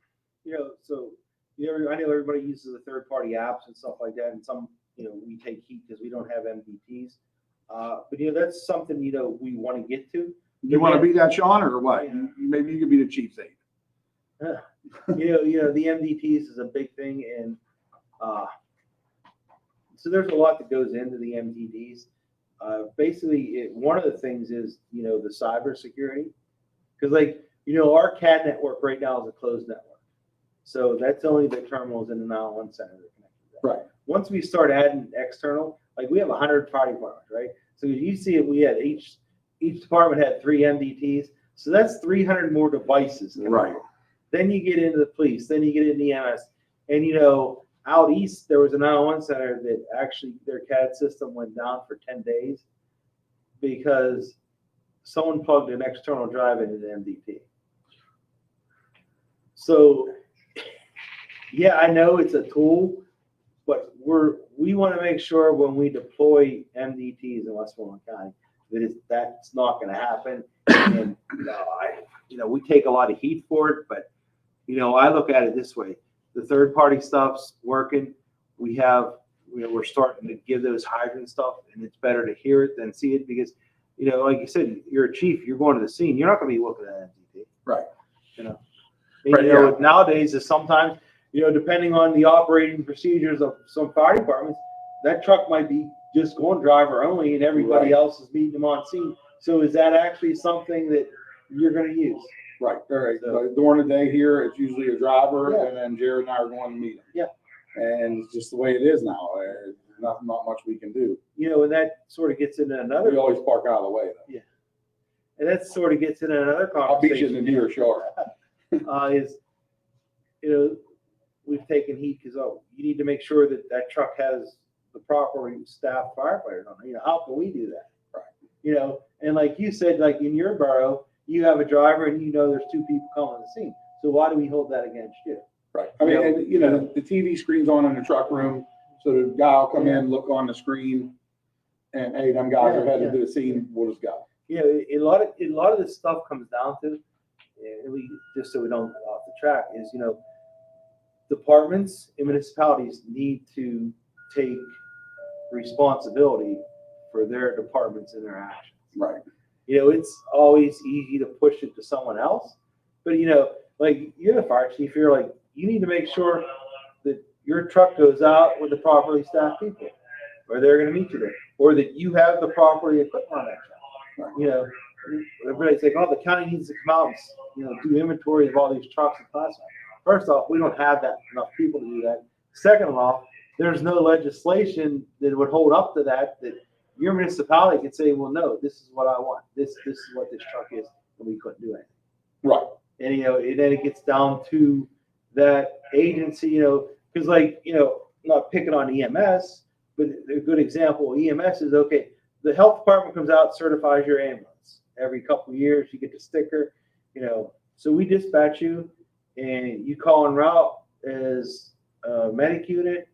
so, I know everybody uses the third-party apps and stuff like that. And some, we take heat because we don't have MVPs. But, that's something, we want to get to. You want to be that, Sean, or what? Maybe you could be the chief's aide. The MVPs is a big thing. And, so there's a lot that goes into the MDDs. Basically, one of the things is, the cyber security. Because, our CAD network right now is a closed network. So that's only the terminals in the 911 center that are connected. Right. Once we start adding external, we have 100 fire departments, right? So you see it, we had each department had 3 MDTs. So that's 300 more devices. Right. Then you get into the police, then you get into the EMS. And, out east, there was a 911 center that actually their CAD system went down for 10 days because someone plugged an external drive into the MDT. So, I know it's a tool, but we want to make sure when we deploy MDTs in Westmoreland County that's not going to happen. And we take a lot of heat for it, but I look at it this way. The third-party stuff's working. We're starting to give those hydrant stuff, and it's better to hear it than see it because, like you said, you're a chief. You're going to the scene. You're not going to be looking at MDT. Right. And, nowadays is sometimes, depending on the operating procedures of some fire departments, that truck might be just going driver only, and everybody else is meeting them on scene. So is that actually something that you're going to use? Right. All right. So, during the day here, it's usually a driver, and then Jared and I are going to meet him. Yeah. And it's just the way it is now. There's not much we can do. And that sort of gets into another. We always park out of the way, though. Yeah. and that sort of gets into another I'll beat you in the conversation. deer, sure. Is, we've taken heat because, you need to make sure that that truck has the proper staffed firefighters on it. How can we do that? Right. And like you said, like in your borough, you have a driver and there's two people coming to the scene. So why do we hold that against you? Right. I mean, and, the TV screen's on in the truck room, so the guy will come in, look on the screen, and hey, them guys are headed to the scene. We'll just go. A lot of this stuff comes down to, and just so we don't go off the track, is departments and municipalities need to take responsibility for their departments and their actions. Right. It's always easy to push it to someone else, but like you're the fire chief, you're like, you need to make sure that your truck goes out with the properly staffed people, or they're going to meet you there, or that you have the properly equipment on that truck. Right. Everybody's like, oh, the county needs to come out and do inventory of all these trucks and classified. First off, we don't have enough people to do that. Second off, there's no legislation that would hold up to that your municipality could say, well, no, this is what I want. This is what this truck is, and we couldn't do anything. Right. And then it gets down to that agency, because I'm not picking on EMS, but a good example of EMS is, okay, the health department comes out, certifies your ambulance. Every couple of years you get the sticker, so we dispatch you and you call en route as a medic unit.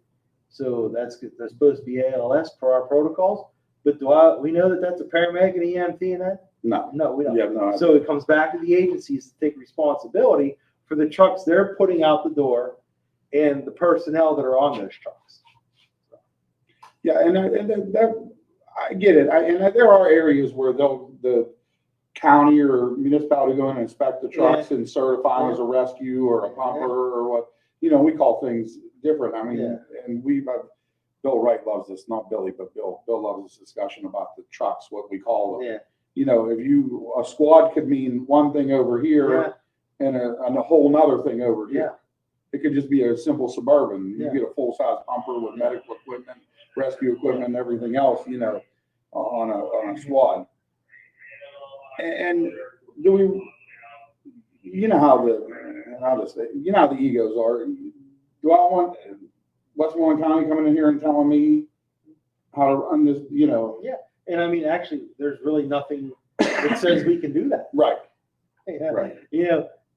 So that's supposed to be ALS per our protocols. But we know that that's a paramedic and EMT in that? No. No, we don't. Yeah, no. So it comes back to the agencies to take responsibility for the trucks they're putting out the door and the personnel that are on those trucks. Yeah, and that I get it. And there are areas where the county or municipality go in and inspect the trucks and certify them as a rescue or a pumper or what. We call things different. I mean, and Bill Wright loves this, not Billy, but Bill loves this discussion about the trucks, what we call them. Yeah. If a squad could mean one thing over here and a whole nother thing over here. It could just be a simple Suburban. You get a full-size pumper with medical equipment, rescue equipment, and everything else, on a squad. And do we, how the egos are. Do I want Westmoreland County coming in here and telling me how to run this, Yeah. And I mean, actually, there's really nothing that says we can do that. Right. Yeah. Right.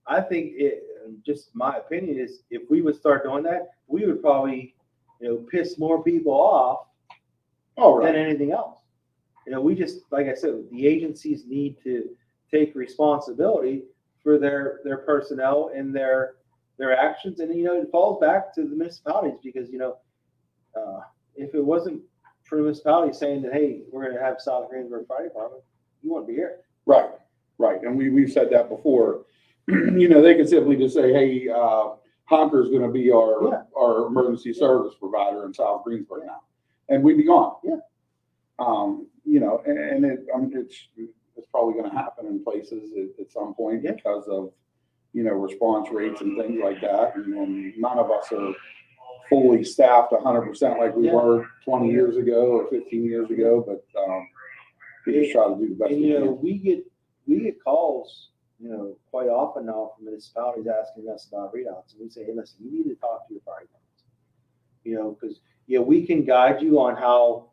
I think just my opinion is if we would start doing that, we would probably, piss more people off than anything else. We just, like I said, the agencies need to take responsibility for their personnel and their actions. And, it falls back to the municipalities because, if it wasn't for the municipality saying that, hey, we're going to have South Greensburg Fire Department, you wouldn't be here. Right. Right. And we've said that before. They could simply just say, hey, Honker's going to be our emergency service provider in South Greensburg now. And we'd be gone. Yeah. And it's probably going to happen in places at some point because of, response rates and things like that. And none of us are fully staffed 100% like we were 20 years ago or 15 years ago, but we just try to do the best we can. We get calls, quite often now from municipalities asking us about readouts, and we say, hey, listen, you need to talk to your fire departments, because we can guide you on how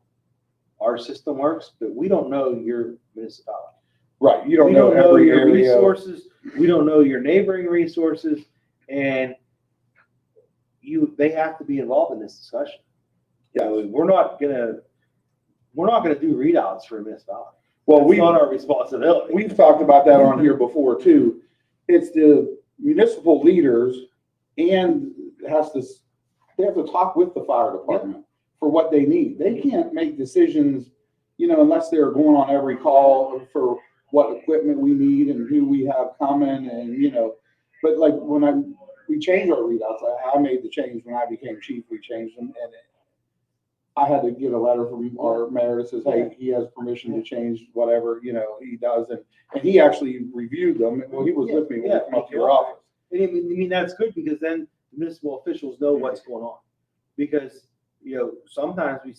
our system works, but we don't know your municipality. Right, you don't know every your area. Resources. We don't know your neighboring resources, and they have to be involved in this discussion. Yeah, we're not gonna do readouts for a municipality. Well, it's not our responsibility. We've talked about that on here before too. It's the municipal leaders and they have to talk with the fire department for what they need. They can't make decisions, unless they're going on every call for what equipment we need and who we have coming and, but like when we changed our readouts, I made the change when I became chief, we changed them and I had to get a letter from our mayor that says, hey, he has permission to change whatever, he does. And he actually reviewed them. Well, he was with me when we came up to your office. And I mean, that's good because then the municipal officials know what's going on. Because, sometimes we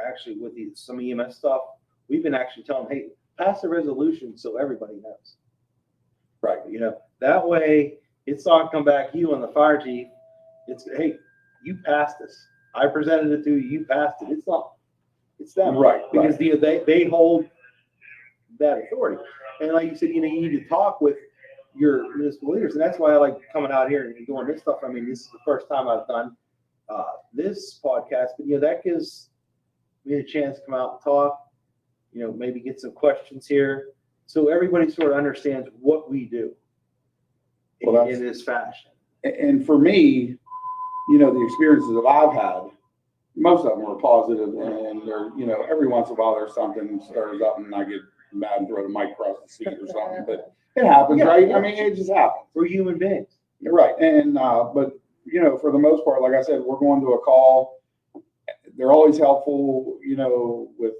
actually, with some EMS stuff, we've been actually telling them, hey, pass a resolution so everybody knows. Right. You know, that way it's not come back to you on the fire chief. It's, hey, you passed this. I presented it to you. You passed it. It's not. It's them. Right. Because they hold that authority. And like you said, you need to talk with your municipal leaders, and that's why I like coming out here and doing this stuff. I mean, this is the first time I've done this podcast, but that gives me a chance to come out and talk. Maybe get some questions here, so everybody sort of understands what we do in this fashion. And for me, the experiences that I've had, most of them were positive, and they're, every once in a while there's something stirs up and I get mad and throw the mic across the seat or something, but it happens, right? I mean, it just happens. We're human beings. You're right. And, but, for the most part, like I said, we're going to a call. They're always helpful, with,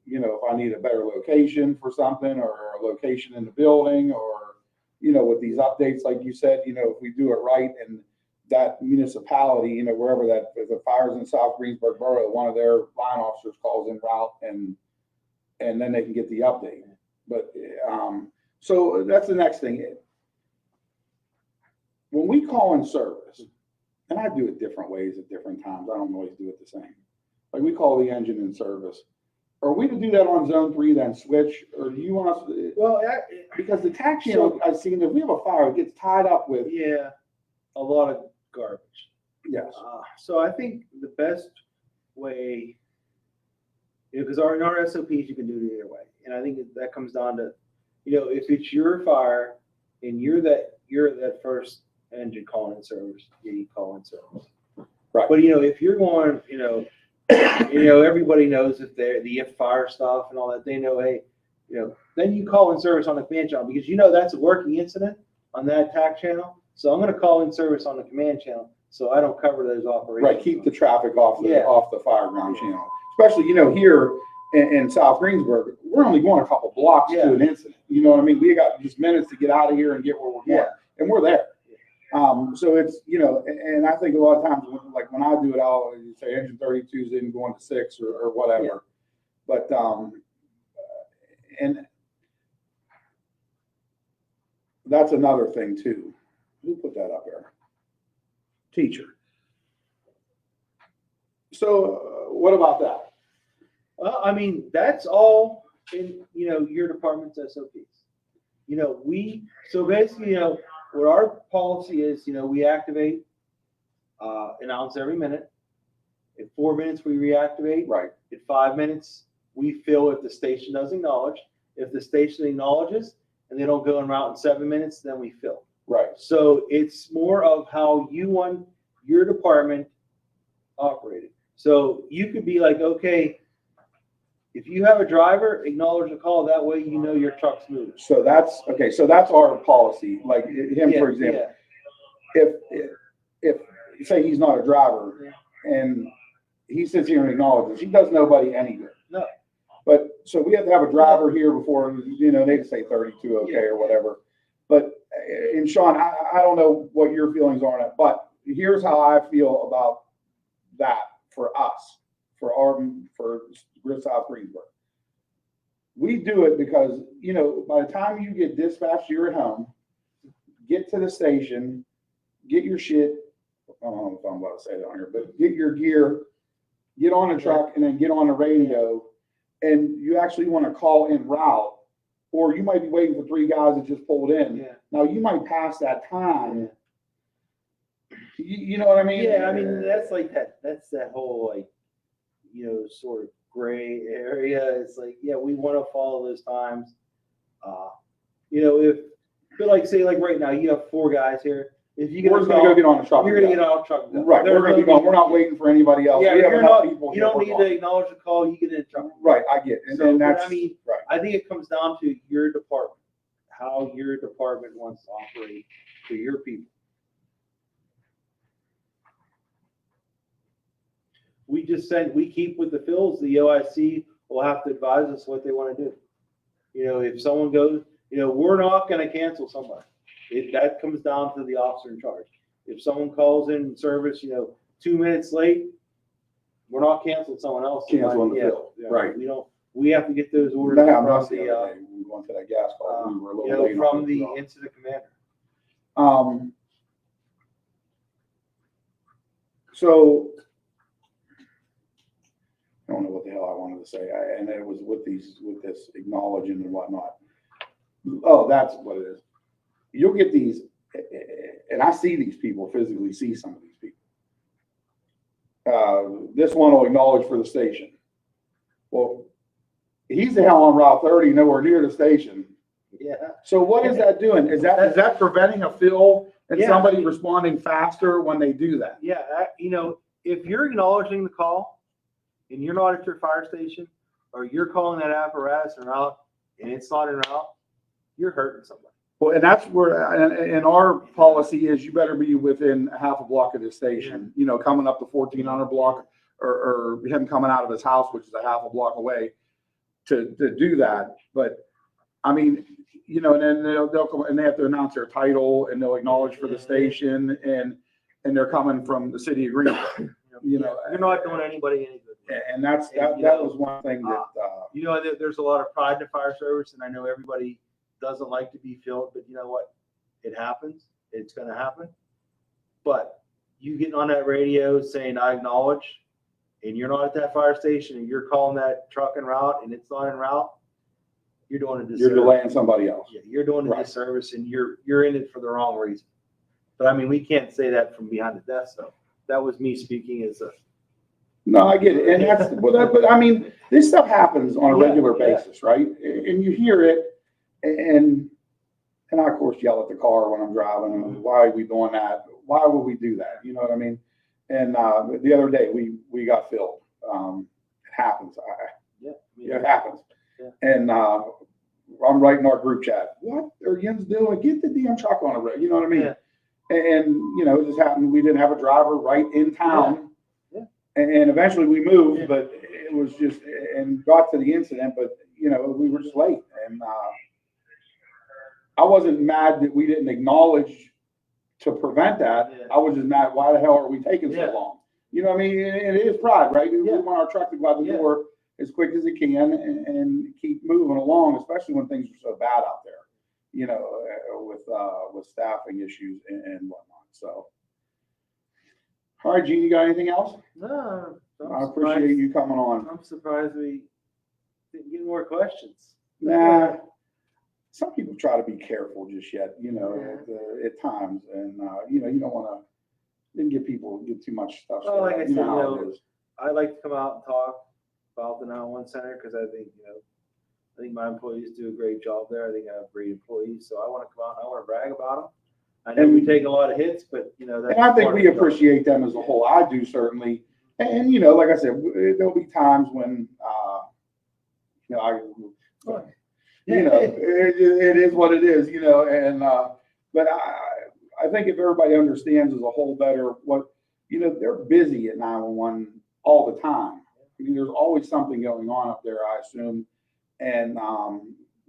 if I need a better location for something or a location in the building or, with these updates, like you said, if we do it right and that municipality, wherever that, if the fire's in South Greensburg Borough, one of their line officers calls en route and then they can get the update. But, so that's the next thing. When we call in service, and I do it different ways at different times. I don't always do it the same. Like we call the engine in service. Are we to do that on zone 3, then switch, or do you want us to? Well, because the tax channel, I've seen, if we have a fire, it gets tied up with. Yeah, a lot of garbage. Yes. So I think the best way, because in our SOPs, you can do it either way. And I think that comes down to, if it's your fire and you're that first engine calling in service, you call in service. Right. But if you're going, everybody knows the fire stuff and all that, they know, hey, then you call in service on the command channel because that's a working incident on that TAC channel. So I'm going to call in service on the command channel so I don't cover those operations. Right. Keep the traffic off the fireground channel, especially here in South Greensburg. We're only going a couple blocks to an incident. You know what I mean? We got just minutes to get out of here and get where we're going, and we're there. So it's, and I think a lot of times, when I do it, I'll say engine 32 is in going to 6 or whatever. Yeah. But, and that's another thing too. Who put that up there? Teacher. So what about that? Well, I mean, that's all in, your department's SOPs. So basically, what our policy is, we activate, announce every minute. At 4 minutes, we reactivate. Right. At 5 minutes, we fill if the station does acknowledge. If the station acknowledges and they don't go en route in 7 minutes, then we fill. Right. So it's more of how you want your department operated. So you could be like, okay, if you have a driver, acknowledge the call. That way, your truck's moving. So that's okay. So that's our policy. Like him, for example, if say he's not a driver and he sits here and acknowledges, he does nobody any good. No. But so we have to have a driver here before they say 32 or whatever. But and Sean, I don't know what your feelings are on it, but here's how I feel about that for us, for South Greensburg. We do it because, by the time you get dispatched, you're at home, get to the station, get your shit. I don't know if I'm about to say that on here, but get your gear, get on a truck, and then get on the radio. And you actually want to call en route, or you might be waiting for 3 guys that just pulled in. Yeah. Now you might pass that time. You know what I mean? Yeah, I mean that's like that. That's that whole sort of gray area. It's like, we want to follow those times. But say right now you have 4 guys here. If you we're going to go get on the truck. You're going to get on the truck. Right. We're going to be going. We're not waiting for anybody else. Yeah, we have enough people you don't need to acknowledge the call. You get in the truck. Right. I get it. And that's, right. I think it comes down to your department, how your department wants to operate for your people. We keep with the fills. The OIC will have to advise us what they want to do. If someone goes, we're not going to cancel somebody. That comes down to the officer in charge. If someone calls in service, 2 minutes late, we're not canceling someone else. Canceling the fill. Right. We have to get those orders across the. went to that gas call. We were a You little know, late. from the incident commander. So I don't know what the hell I wanted to say. And it was with this acknowledging and whatnot. Oh, that's what it is. You'll get these, and I see these people, physically see some of these people. This one will acknowledge for the station. Well, he's the hell on Route 30, nowhere near the station. Yeah. So what is that doing? Is that preventing a fill and Yeah. somebody responding faster when they do that? Yeah, you know, if you're acknowledging the call and you're not at your fire station, or you're calling that apparatus en route and it's not en route, you're hurting somebody. Well, and that's where, and our policy is you better be within a half a block of the station, you know, coming up the 1400 block or him coming out of his house, which is a half a block away to do that. But I mean, you know, and then they'll come and they have to announce their title and they'll acknowledge for the station and they're coming from the city of Greenville, you know. You're not doing anybody any good. And that was one thing that, you know, there's a lot of pride in the fire service, and I know everybody doesn't like to be filled, but you know what? It happens. It's going to happen. But you getting on that radio saying, I acknowledge, and you're not at that fire station, and you're calling that truck en route, and it's not en route, you're doing a disservice. you're delaying somebody else. Yeah, you're doing a disservice, and you're in it for the wrong reason. But I mean, we can't say that from behind the desk, so that was me speaking as a. No, I get it. And that's, but I mean, this stuff happens on a regular basis, right? And you hear it, and I, of course, yell at the car when I'm driving. Why are we doing that? Why would we do that? You know what I mean? And the other day, we got filled. It happens. It happens. Yeah. And I'm writing our group chat. What are you doing? Get the damn truck on the road. You know what I mean? Yeah. And, you know, it just happened. We didn't have a driver right in town. Yeah. And eventually we moved, but it was just, and got to the incident, but, you know, we were just late. And I wasn't mad that we didn't acknowledge to prevent that. Yeah. I was just mad, why the hell are we taking so long? You know what I mean? And it is pride, right? We want our truck to go out the door as quick as it can and keep moving along, especially when things are so bad out there, you know, with staffing issues and whatnot. So, all right, Gene, you got anything else? No, I appreciate you coming on. I'm surprised we didn't get more questions. Nah, some people try to be careful just yet, you know, at times, and you know, you don't want to didn't get people get too much stuff. Well, like I said, you know, it is. I like to come out and talk about the 911 center because I think, you know, I think my employees do a great job there. I think I have great employees, so I want to come out and I want to brag about them. I know we take a lot of hits, but you know, and I think we appreciate them as a whole. I do certainly, and you know, like I said, there'll be times when, you know, you know, it is what it is, you know, and but I think if everybody understands as a whole better what, you know, they're busy at 911 all the time. I mean, there's always something going on up there, I assume, and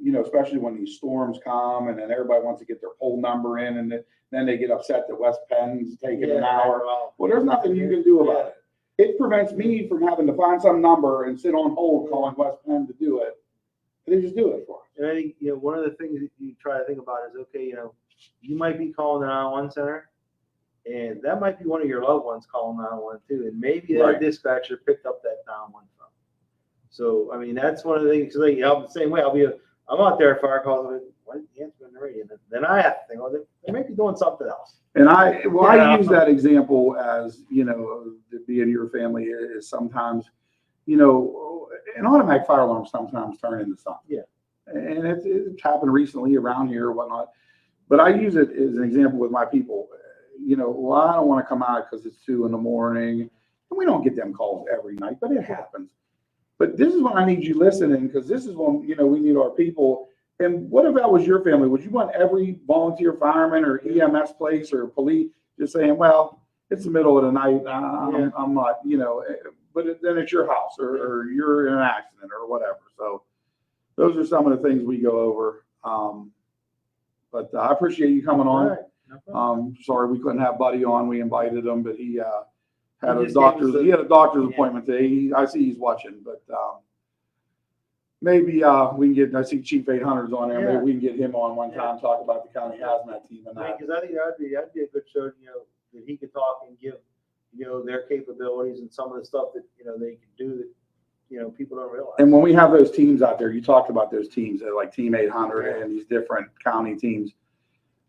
you know, especially when these storms come and then everybody wants to get their poll number in, and then they get upset that West Penn's taking an hour. Well, there's nothing you can do about it. It prevents me from having to find some number and sit on hold calling West Penn to do it. They just do it for us. And I think, you know, one of the things that you try to think about is, okay, you know, you might be calling the 911 center, and that might be one of your loved ones calling 911 too, and maybe that dispatcher picked up that 911 phone. So, I mean, that's one of the things. Like, I'm the same way. I'm out there at fire calls. I'm like, why didn't you answer on the radio? And then I have to think, well, they might be doing something else. And I use that example as, you know, to be in your family is sometimes, you know, an automatic fire alarm sometimes turn into something. Yeah. And it's happened recently around here or whatnot. But I use it as an example with my people. You know, well, I don't want to come out because it's 2 a.m. and we don't get them calls every night, but it happens. But this is when I need you listening, because this is when, you know, we need our people. And what if that was your family? Would you want every volunteer fireman or EMS place or police just saying, well, it's the middle of the night, I'm not, you know, but then it's your house or you're in an accident or whatever. So those are some of the things we go over. But I appreciate you coming on. Right. No sorry we couldn't have Buddy on. We invited him, but he had He a just doctor's gave us appointment today. I see he's watching, but maybe, we can get, I see Chief 800's on there, maybe Yeah. we can get him on one time, talk about the county hazmat team and that. Because I think that'd be a good show, that he could talk and give, their capabilities and some of the stuff that, they can do that, people don't realize. And when we have those teams out there, you talked about those teams, they're like Team 800 and these different county teams.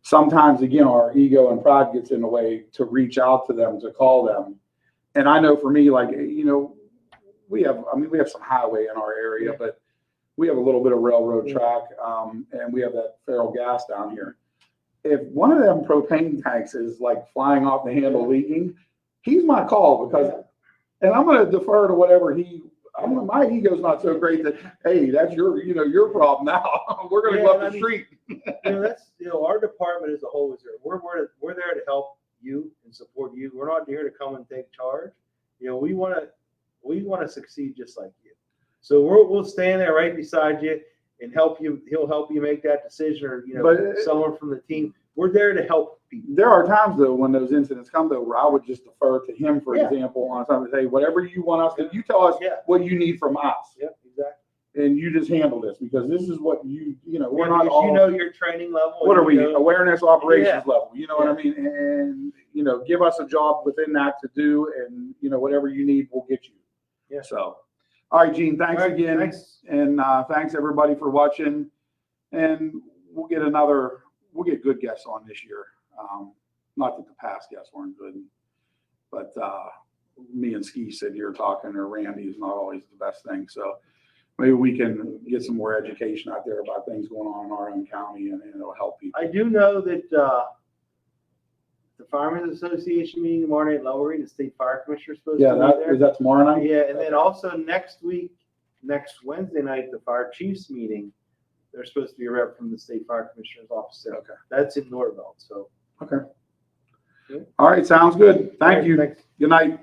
Sometimes, again, our ego and pride gets in the way to reach out to them, to call them. And I know for me, like, we have some highway in our area, but we have a little bit of railroad track, and we have that feral gas down here. If one of them propane tanks is like flying off the handle leaking, he's my call because, and I'm going to defer to whatever my ego's not so great that, hey, that's your problem now. We're going to go up the street. That's, our department as a whole is there. We're there to help you and support you. We're not here to come and take charge. We want to succeed just like you. So we'll stand there right beside you and help you. He'll help you make that decision, or someone from the team. We're there to help people. There are times though when those incidents come though where I would just defer to him, for example, on something. Say whatever you want us to. You tell us what you need from us. Yep, exactly. And you just handle this because this is what we're not all. Your training level. What are we? Awareness operations level. You know what I mean? And give us a job within that to do, and whatever you need, we'll get you. Yeah. So, all right, Gene. Thanks again. Thanks. And thanks everybody for watching. And we'll get good guests on this year. Not that the past guests weren't good, but me and Ski sit here talking, or Randy is not always the best thing. So maybe we can get some more education out there about things going on in our own county, and it'll help people. I do know that the Firemen's Association meeting tomorrow night at Lowery, the state fire commissioner is supposed to be there. Is that tomorrow night? Yeah, and then also next Wednesday night, the fire chiefs meeting, there's supposed to be a rep from the state fire commissioner's office there. Okay. That's in Norvell, so. Okay. All right, sounds good. Thank you. Thanks. Good night.